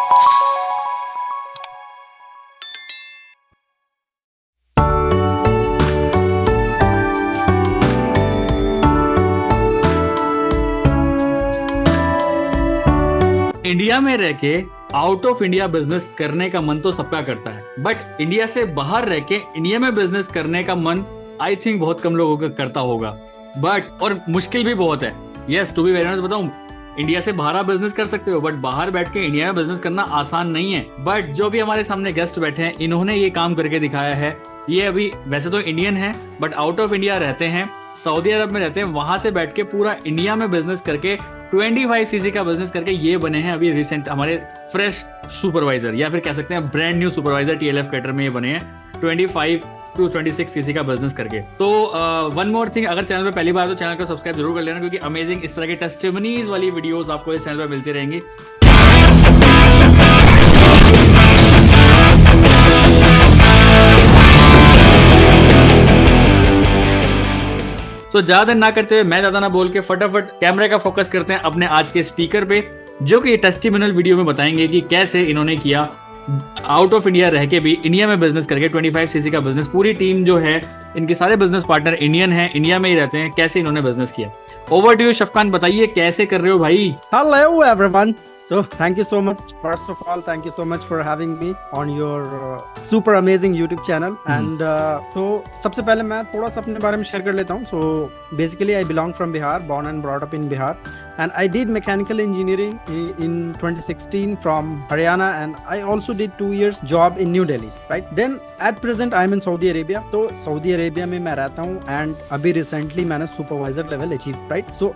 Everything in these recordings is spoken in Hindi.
इंडिया में रह के आउट ऑफ इंडिया बिजनेस करने का मन तो सबका करता है, बट इंडिया से बाहर रह के इंडिया में बिजनेस करने का मन आई थिंक बहुत कम लोगों का करता होगा, बट और मुश्किल भी बहुत है। Yes, to be very honest बताऊं, इंडिया से बाहर आप बिजनेस कर सकते हो, बट बाहर बैठ के इंडिया में बिजनेस करना आसान नहीं है। बट जो भी हमारे सामने गेस्ट बैठे हैं, इन्होंने ये काम करके दिखाया है। ये अभी वैसे तो इंडियन है, बट आउट ऑफ इंडिया रहते हैं, सऊदी अरब में रहते हैं, वहां से बैठ के पूरा इंडिया में बिजनेस करके 25 सीसी का बिजनेस करके ये बने हैं अभी रिसेंट हमारे फ्रेश सुपरवाइजर, या फिर कह सकते हैं ब्रांड न्यू सुपरवाइजर TLF कैटर में ये बने हैं 25 to 26 सीसी का बिजनेस करके। तो वन मोर थिंग, अगर चैनल पे पहली बार तो चैनल को सब्सक्राइब जरूर कर लेना, क्योंकि अमेजिंग इस तरह के टेस्टिमनीज वाली वीडियोस आपको इस चैनल पे मिलती रहेंगी। तो ज्यादा ना करते हुए, मैं ज्यादा ना बोल के फटाफट कैमरे का फोकस करते हैं अपने आज के स्पीकर पे, जो कि टेस्टिमोनियल वीडियो में बताएंगे कि कैसे इन्होंने किया आउट ऑफ इंडिया रह के भी इंडिया में बिजनेस करके 25 सीसी का बिजनेस। पूरी टीम जो है, इनके सारे बिजनेस पार्टनर इंडियन हैं, इंडिया में ही रहते हैं, कैसे इन्होंने बिजनेस किया। ओवर टू यू शफकान, बताइए कैसे कर रहे हो भाई। Hello everyone. So thank you so much. First of all, thank you so much for having me on your super amazing YouTube channel. And तो सबसे पहले मैं थोड़ा सा अपने बारे में शेयर कर लेता हूँ. So basically I belong from Bihar, born and brought up in Bihar. And I did mechanical engineering in 2016 from Haryana, and I also did 2 years job in New Delhi, right? Then at present I am in Saudi Arabia. तो Saudi Arabia में मैं रहता हूँ, and अभी recently मैंने supervisor level achieve, right? So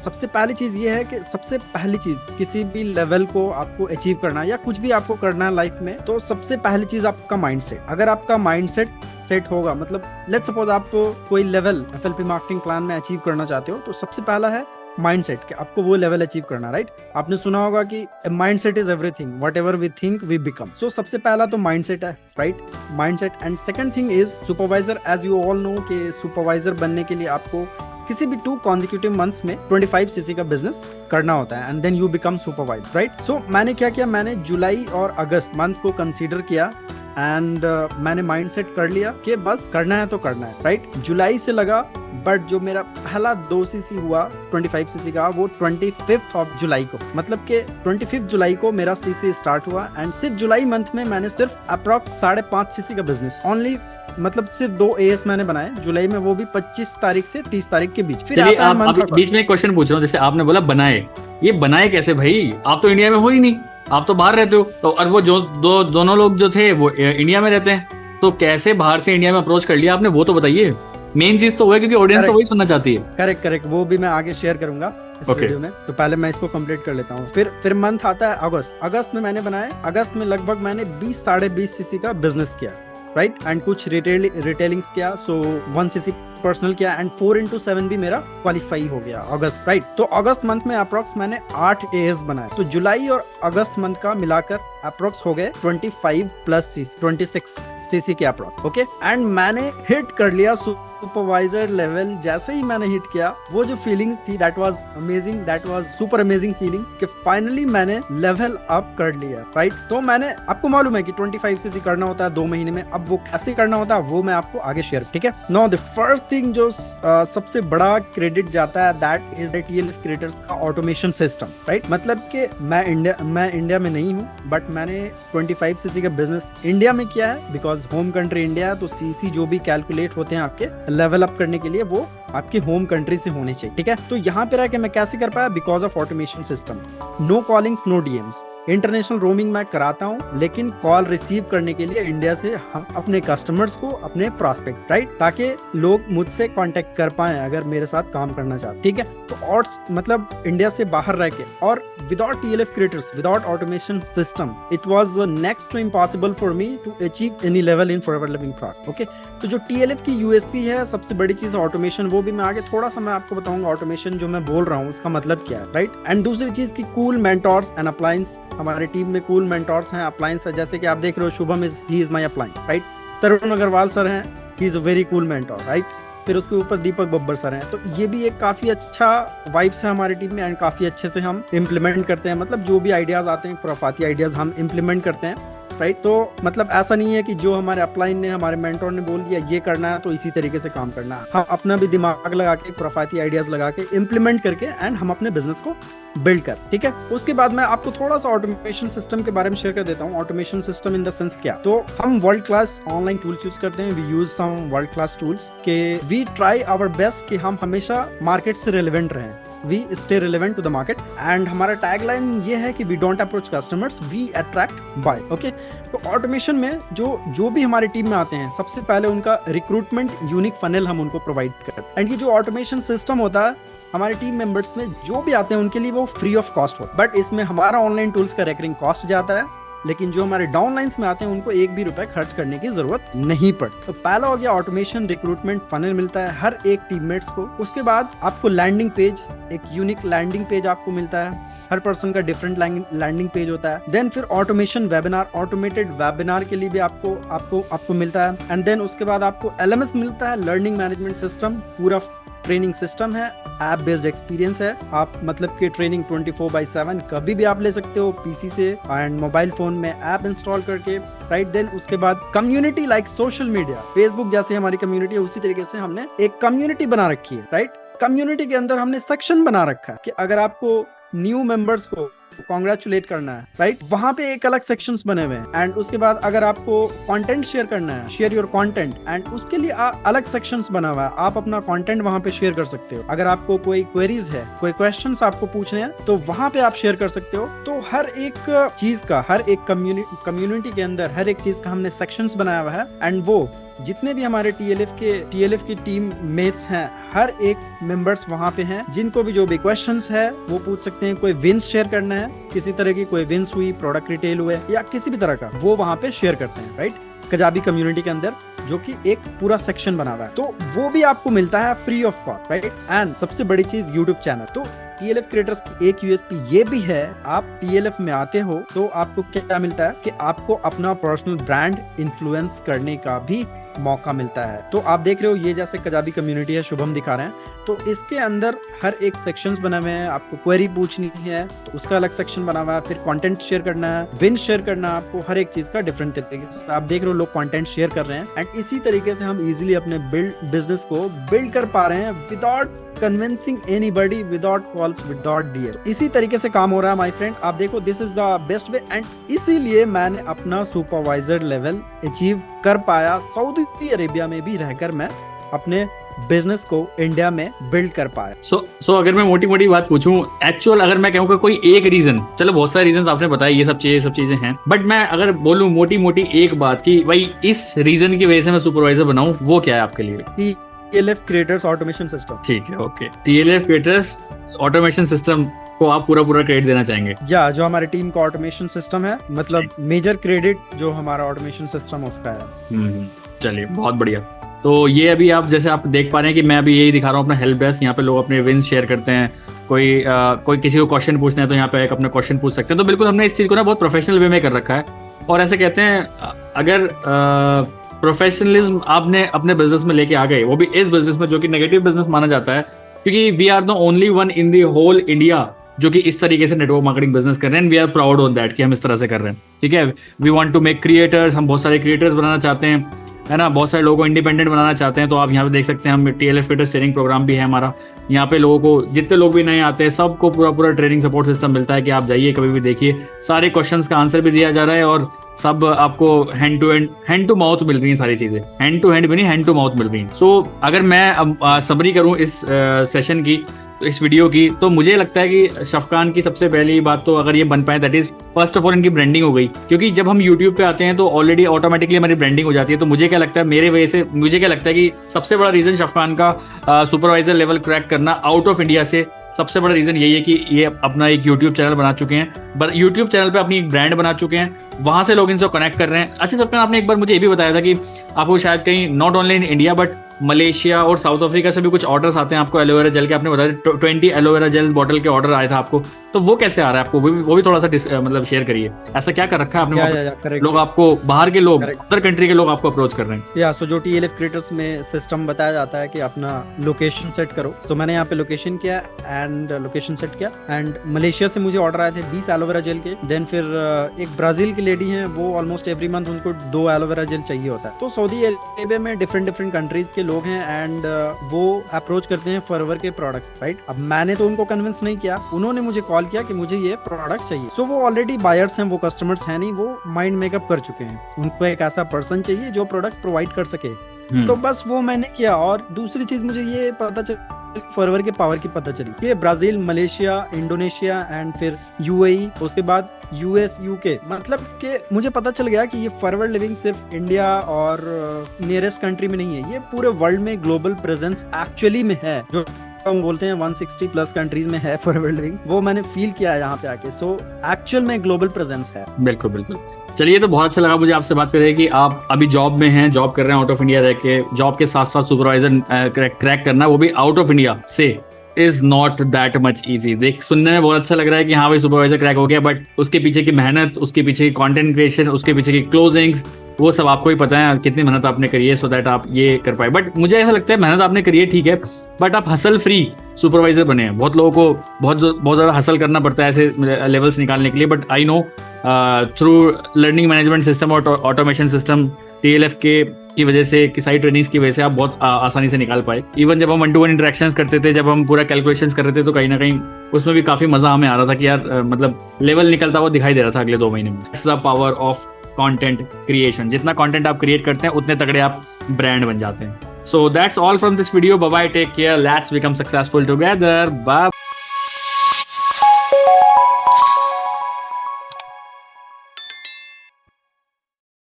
सबसे पहली चीज ये है कि सबसे पहली चीज किसी भी लेवल को आपको अचीव करना है या कुछ भी आपको करना है लाइफ में, तो सबसे पहली चीज आपका माइंडसेट। अगर आपका माइंडसेट सेट होगा, मतलब लेट्स सपोज आप कोई लेवल FLP मार्केटिंग प्लान में अचीव करना चाहते हो, तो सबसे पहला है माइंडसेट कि आपको वो लेवल अचीव करना, राइट? आपने सुना होगा कि mindset is everything, whatever we think we become. So सबसे पहला तो माइंडसेट है, right? Mindset. And second thing is supervisor. As you all know कि सुपरवाइजर बनने के लिए आपको किसी भी 2 consecutive months में 25 सीसी का बिजनेस करना होता है, and then you become supervisor, right? So मैंने क्या किया, मैंने जुलाई और अगस्त मंथ को कंसीडर किया, एंड मैंने माइंडसेट कर लिया कि बस करना है तो करना है, राइट? जुलाई से लगा, बट जो मेरा पहला 2 सीसी हुआ 25 सीसी का, वो 25th ऑफ जुलाई को, मतलब कि 25 जुलाई को मेरा सीसी स्टार्ट हुआ। एंड सिर्फ जुलाई मंथ में मैंने सिर्फ अप्रॉक्स 5.5 सीसी का बिजनेस ओनली, मतलब सिर्फ 2 AS मैंने बनाए जुलाई में, वो भी 25 तारीख से 30 तारीख के बीच। फिर आता है बीच में एक क्वेश्चन पूछ रहा हूँ, जैसे आपने बोला बनाए, ये बनाए कैसे भाई? आप तो इंडिया में हो ही नहीं, आप तो बाहर रहते हो। तो और वो जो दोनों लोग जो थे वो इंडिया में रहते हैं, तो कैसे बाहर से इंडिया में अप्रोच कर लिया आपने, वो तो बताइए। मेन चीज तो वो है, क्योंकि ऑडियंस तो वही सुनना चाहती है। करेक्ट, वो भी मैं आगे शेयर करूंगा इस वीडियो में। तो पहले मैं इसको कंप्लीट कर लेता हूँ। फिर मंथ आता है अगस्त में मैंने बनाए। अगस्त में लगभग मैंने 20-20.5 सीसी का बिजनेस किया, राइट? एंड कुछ रिटेलिंग्स किया, सो 1 सीसी पर्सनल किया, एंड 4x7 भी मेरा क्वालिफाई हो गया अगस्त, राइट? तो अगस्त मंथ में अप्रोक्स मैंने 8 AS बनाए। तो जुलाई और अगस्त मंथ का मिलाकर अप्रोक्स हो गए 26 सीसी के अप्रोक्स, ओके? एंड मैंने हिट कर लिया सुपरवाइजर लेवल। जैसे ही मैंने हिट किया, वो जो फीलिंग्स थी, that was amazing, that was super amazing feeling कि फाइनली मैंने लेवल अप कर लिया, राइट? तो मैंने, आपको मालूम है कि 25 सीसी करना होता है 2 महीने में। अब वो कैसे करना होता है वो मैं आपको आगे शेयर, ठीक है? नाउ द फर्स्ट थिंग जो सबसे बड़ा क्रेडिट जाता है, दैट इज TLF क्रिएटर्स का ऑटोमेशन सिस्टम, राइट? मतलब कि मैं इंडिया में नहीं हूँ, बट मैंने 25 सीसी का बिजनेस इंडिया में किया है, बिकॉज होम कंट्री इंडिया है। तो सीसी जो भी कैलकुलेट होते हैं आपके लेवल अप करने के लिए, वो आपकी होम कंट्री से होने चाहिए, ठीक है? तो यहाँ पे रह के मैं कैसे कर पाया, because of automation system. No callings, no DMs। International roaming मैं कराता हूँ, लेकिन कॉल रिसीव करने के लिए इंडिया से हम अपने कस्टमर्स को, अपने प्रॉस्पेक्ट, राइट? ताकि लोग मुझसे कांटेक्ट कर पाए अगर मेरे साथ काम करना चाहते, ठीक है? तो और मतलब इंडिया से बाहर रह के, और without TLF creators, without automation system, it was next to impossible for me to achieve any level in forever living product, okay? तो जो TLF की USP है, सबसे बड़ी चीज ऑटोमेशन, वो भी मैं आगे थोड़ा सा मैं आपको बताऊंगा ऑटोमेशन जो मैं बोल रहा हूँ उसका मतलब क्या है, राइट? एंड दूसरी चीज की कूल मेंटोर्स एंड अप्लायंस। हमारी टीम में कूल मेंटोर्स हैं, अप्लायंस है, जैसे कि आप देख रहे हो, Shubham he is my appliance, right? Tarun Agarwal sir हैं, he is a very cool mentor, right? फिर उसके ऊपर दीपक बब्बर सर हैं। तो ये भी एक काफी अच्छा वाइब्स है हमारी टीम में एंड काफी अच्छे से हम इम्प्लीमेंट करते हैं। मतलब जो भी आइडियाज आते हैं, खुराफाती आइडियाज हम इम्प्लीमेंट करते हैं, राइट। तो मतलब ऐसा नहीं है कि जो हमारे अपलाइन ने, हमारे मेंटोर ने बोल दिया ये करना है तो इसी तरीके से काम करना है। हम अपना भी दिमाग लगा के, खुराफाती आइडियाज लगा के इम्प्लीमेंट करके एंड हम अपने बिजनेस को बिल्ड कर, ठीक है। उसके बाद मैं आपको थोड़ा सा ऑटोमेशन सिस्टम के बारे में शेयर कर देता हूँ। Automation system in the sense क्या, तो हम world class online tools use करते हैं। We use some world class tools के वी ट्राई आवर बेस्ट कि हम हमेशा मार्केट से रिलेवेंट रहें, we stay relevant to the market. And हमारा टैगलाइन ये है कि we don't approach customers, we attract by, okay. तो ऑटोमेशन में जो भी हमारी टीम में आते हैं, सबसे पहले उनका रिक्रूटमेंट यूनिक फनल हम उनको प्रोवाइड करते हैं। एंड ये जो ऑटोमेशन सिस्टम होता है हमारे टीम मेंबर्स में जो भी आते हैं उनके लिए वो फ्री ऑफ कॉस्ट होता है। बट इसमें हमारा ऑनलाइन टूल्स का रेकरिंग कॉस्ट जाता है, लेकिन जो हमारे डाउनलाइंस में आते हैं उनको एक भी रुपए खर्च करने की जरूरत नहीं पड़ती। तो पहला हो गया ऑटोमेशन रिक्रूटमेंट फनल मिलता है हर एक टीममेट्स को। उसके बाद आपको लैंडिंग पेज, एक यूनिक लैंडिंग पेज आपको मिलता है। हर पर्सन का डिफरेंट लैंडिंग पेज होता है। देन फिर ऑटोमेशन वेबिनार, ऑटोमेटेड वेबिनार के लिए भी आपको मिलता है। एंड देन उसके बाद आपको LMS मिलता है, लर्निंग मैनेजमेंट सिस्टम, पूरा ट्रेनिंग सिस्टम है, ऐप बेस्ड एक्सपीरियंस है। आप मतलब कि ट्रेनिंग 24/7 कभी भी आप ले सकते हो पीसी से एंड मोबाइल फोन में ऐप इंस्टॉल करके, राइट। देन उसके बाद community like social media, Facebook जैसे हमारी कम्युनिटी है उसी तरीके से हमने एक कम्युनिटी बना रखी है, राइट। कम्युनिटी के अंदर हमने सेक्शन बना रखा है कि अगर आपको न्यू मेंबर्स को कॉन्ग्रेचुलेट करना है, राइट, वहां पे एक अलग सेक्शंस बने हुए हैं। एंड उसके बाद अगर आपको कंटेंट शेयर करना है, शेयर योर कंटेंट, एंड उसके लिए अलग सेक्शंस बना हुआ है। आप अपना कंटेंट वहां पे शेयर कर सकते हो। अगर आपको कोई क्वेरीज है, कोई क्वेश्चंस आपको पूछने हैं तो वहां पे आप शेयर कर सकते हो। तो हर एक चीज का, हर एक कम्युनिटी के अंदर हर एक चीज का हमने सेक्शंस बनाया हुआ है। एंड वो जितने भी हमारे TLF की टीम मेट्स हैं, हर एक मेंबर्स वहां पे हैं। जिनको भी जो भी क्वेश्चंस है वो पूछ सकते हैं। कोई विंस शेयर करना है, किसी तरह की कोई विंस हुई, प्रोडक्ट रिटेल हुए या किसी भी तरह का, वो वहां पे शेयर करते हैं, राइट, कजाबी कम्युनिटी के अंदर, जो कि एक पूरा सेक्शन बना हुआ है। तो वो भी आपको मिलता है free of cost, right. And सबसे बड़ी चीज यूट्यूब चैनल। तो TLF क्रिएटर्स की एक USP ये भी है, आप TLF में आते हो तो आपको क्या मिलता है कि आपको अपना पर्सनल ब्रांड इन्फ्लुएंस करने का भी मौका मिलता है। तो आप देख रहे हो ये जैसे कजाबी कम्युनिटी है, शुभम दिखा रहे हैं, तो इसके अंदर हर एक सेक्शंस बने हुए हैं। आपको क्वेरी पूछनी है तो उसका अलग सेक्शन बना हुआ है, फिर कंटेंट शेयर करना है, विन शेयर करना है, आपको हर एक चीज का डिफरेंट तरीके से आप देख रहे हो लोग कंटेंट शेयर कर रहे हैं। एंड इसी तरीके से हम इजीली अपने बिजनेस को बिल्ड कर पा रहे हैं without convincing anybody, without calls, without DL. इसी तरीके से काम हो रहा है माय फ्रेंड। आप देखो this is the best way. And इसीलिए मैंने अपना सुपरवाइजर लेवल अचीव कर पाया। सऊदी अरेबिया में भी रहकर मैं अपने बिजनेस को इंडिया में बिल्ड कर पाया। सो अगर मैं मोटी बात पूछूं, एक्चुअल अगर मैं कहूँ कोई एक रीजन, चलो बहुत सारे रीजन आपने बताया, ये सब चीजें हैं, बट मैं अगर बोलूं मोटी एक बात कि भाई इस रीजन की वजह से मैं सुपरवाइजर बनाऊं, वो क्या है आपके लिए? TLF creators automation system. ठीक है, okay. TLF creators automation system को आप पूरा क्रेडिट देना चाहेंगे? या जो हमारी टीम का ऑटोमेशन सिस्टम है, मतलब मेजर क्रेडिट जो हमारा ऑटोमेशन सिस्टम उसका है। चलिए, बहुत बढ़िया। तो ये अभी आप जैसे आप देख पा रहे हैं कि मैं अभी यही दिखा रहा हूँ अपना हेल्प डेस्क। यहाँ पे लोग अपने विंस शेयर करते हैं। कोई किसी को क्वेश्चन पूछना है तो यहाँ पे एक अपने क्वेश्चन पूछ सकते हैं। तो बिल्कुल हमने इस चीज़ को ना बहुत प्रोफेशनल वे में कर रखा है। और ऐसे कहते हैं अगर प्रोफेशनलिज्म आपने अपने बिजनेस में लेके आ गए, वो भी इस बिजनेस में जो कि नेगेटिव बिजनेस माना जाता है, क्योंकि we are the only one in the whole India जो कि इस तरीके से नेटवर्क मार्केटिंग बिजनेस कर रहे हैं। We are proud on that कि हम इस तरह से कर रहे हैं, ठीक है। We want to make creators, हम बहुत सारे क्रिएटर्स बनाना चाहते हैं, है ना, बहुत सारे लोगों को इंडिपेंडेंट बनाना चाहते हैं। तो आप यहाँ पे देख सकते हैं, हम TLF क्रिएटर्स ट्रेनिंग प्रोग्राम भी है हमारा। यहाँ पे लोगों को, जितने लोग भी नए आते हैं, सबको पूरा ट्रेनिंग सपोर्ट सिस्टम मिलता है कि आप जाइए, कभी भी देखिए, सारे क्वेश्चंस का आंसर भी दिया जा रहा है और सब आपको हैंड टू माउथ मिल रही है, सारी चीजें हैंड टू हैंड भी नहीं, हैंड टू माउथ मिल रही हैं। सो अगर मैं समरी करूँ इस सेशन की, इस वीडियो की, तो मुझे लगता है कि शफकान की सबसे पहली बात तो अगर ये बन पाए, that is first of all इनकी ब्रांडिंग हो गई। क्योंकि जब हम यूट्यूब पे आते हैं तो ऑलरेडी ऑटोमेटिकली हमारी ब्रांडिंग हो जाती है। तो मुझे क्या लगता है, मेरे वजह से मुझे क्या लगता है कि सबसे बड़ा रीजन शफकान का सुपरवाइजर लेवल क्रैक करना आउट ऑफ इंडिया से, सबसे बड़ा रीजन यही है कि ये अपना एक यूट्यूब चैनल बना चुके हैं, यूट्यूब चैनल पे अपनी एक ब्रांड बना चुके हैं, वहां से लोग इनसे कनेक्ट कर रहे हैं। अच्छा शफकान, आपने एक बार मुझे ये भी बताया था कि आपको शायद कहीं not only in India but Malaysia और साउथ अफ्रीका से भी कुछ ऑर्डर्स आते हैं आपको एलोवेरा जेल के, आपने बताया 20 एलोवेरा जेल बॉटल के ऑर्डर आए थे आपको, तो वो कैसे आ रहा है आपको, वो भी थोड़ा सा मतलब शेयर करिए, ऐसा क्या कर रखा है आपने वहाँ पे? लोग आपको बाहर के लोग, अदर कंट्री के लोग आपको अप्रोच कर रहे हैं? या सो जो TLF क्रिएटर्स में सिस्टम बताया जाता है कि अपना लोकेशन सेट करो, सो मैंने यहाँ पे लोकेशन किया एंड लोकेशन सेट किया, एंड मलेशिया से मुझे ऑर्डर आए थे 20 एलोवेरा जेल के। देन फिर एक ब्राजील की लेडी हैं, वो ऑलमोस्ट एवरी मंथ उनको 2 एलोवेरा जेल चाहिए होता है। तो सऊदी अरेबिया में डिफरेंट कंट्रीज के लोग हैं एंड वो अप्रोच करते हैं फॉरएवर के प्रोडक्ट्स, राइट। अब मैंने तो उनको कन्विंस नहीं किया, उन्होंने मुझे कॉल किया कि मुझे ये प्रोडक्ट चाहिए। सो वो ऑलरेडी बायर्स हैं, वो कस्टमर्स हैं नहीं, वो माइंड मेकअप कर चुके हैं, उनको एक ऐसा पर्सन चाहिए जो प्रोडक्ट्स प्रोवाइड कर सके। तो बस वो मैंने किया। और दूसरी चीज मुझे ये पता चली, फॉरएवर के पावर की पता चली कि ब्राजील, मलेशिया, इंडोनेशिया एंड फिर UAE, उसके बाद US, UK, मतलब कि मुझे पता चल गया कि ये फॉरएवर लिविंग सिर्फ इंडिया और नियरेस्ट कंट्री में नहीं है, ये पूरे वर्ल्ड में ग्लोबल प्रेजेंस एक्चुअली में है। जो हम बोलते हैं 160 प्लस कंट्रीज में है फॉरएवर लिविंग, वो मैंने फील किया है यहाँ पे आके। सो एक्चुअल में ग्लोबल प्रेजेंस है। बिल्कुल बिल्कुल। चलिए, तो बहुत अच्छा लगा मुझे आपसे बात करके कि आप अभी जॉब में हैं, जॉब कर रहे हैं आउट ऑफ इंडिया रह के, जॉब के साथ साथ सुपरवाइजर क्रैक करना, वो भी आउट ऑफ इंडिया से, is not that much easy. देख, सुनने में बहुत अच्छा लग रहा है कि हाँ भाई सुपरवाइजर क्रैक हो गया, बट उसके पीछे की मेहनत, उसके पीछे की कंटेंट क्रिएशन, उसके पीछे की क्लोजिंग्स, वो सब आपको ही पता है कितनी मेहनत आपने करी है सो दैट आप ये कर पाए। बट मुझे ऐसा लगता है मेहनत आपने करी है, ठीक है, बट आप हसल फ्री सुपरवाइजर बने हैं। बहुत लोगों को बहुत ज़्यादा हसल करना पड़ता है ऐसे लेवल्स निकालने के लिए, but I know through learning management system और ऑटोमेशन सिस्टम TLF की वजह से, कि सारी ट्रेनिंग्स की वजह से आप बहुत आसानी से निकाल पाए। इवन जब हम 1-to-1 इंटरेक्शंस करते थे, जब हम पूरा कैलकुलेशंस कर रहे थे, तो कहीं ना कहीं उसमें भी काफ़ी मज़ा हमें आ रहा था कि यार मतलब लेवल निकलता हुआ दिखाई दे रहा था अगले 2 महीने में। It's the power of content creation. जितना कंटेंट आप क्रिएट करते हैं उतने तगड़े आप ब्रांड बन जाते हैं। So that's all from this video. Bye bye, take care, let's become successful together, bye.